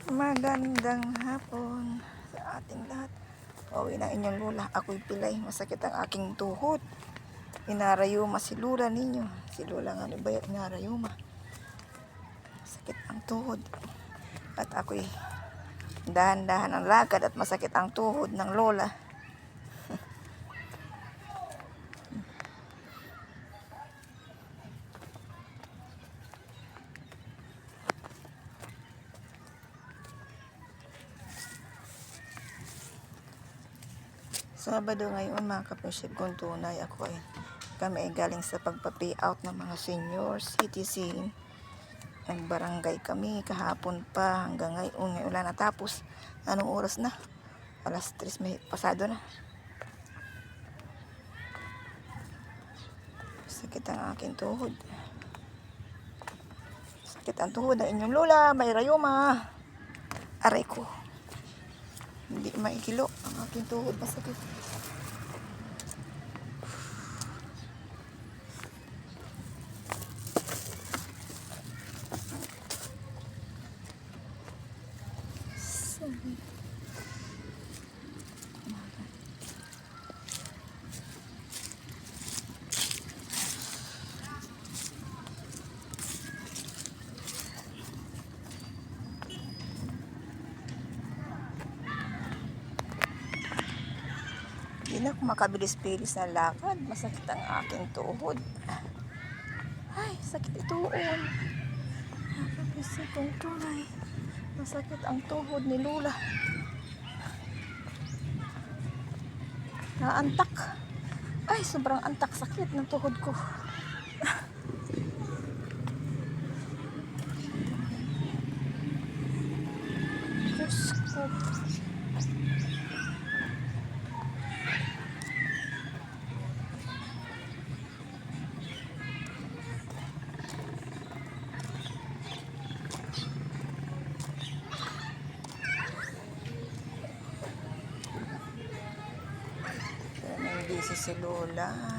Magandang hapon sa ating lahat. Pauwi na inyong lola. Ako'y pilay. Masakit ang aking tuhod. Inarayuma si lola ninyo. Si lola nga ni Bayat inarayuma. Masakit ang tuhod. At ako'y dahan-dahan ang lakad at masakit ang tuhod ng lola. Sabado ngayon mga kapensip kong tunay, kami ay galing sa pagpa-payout ng mga senior citizen. Nagbarangay kami kahapon pa hanggang ngayon wala natapos. Anong oras na? Alas 3 may pasado na. Sakit ang aking tuhod. Sakit ang tuhod ng inyong lola, may rayuma. Aray ko. Hindi maikilo ang aking tuhod, masakit. Hindi na ako makabilis-bilis na lakad. Masakit ang aking tuhod. Ay, sakit ituon. Nakapisi kong tunay. Masakit ang tuhod ni Lola. Naantak. Ay, sobrang antak, sakit ng tuhod ko. Diyos ko. Busy si Lola.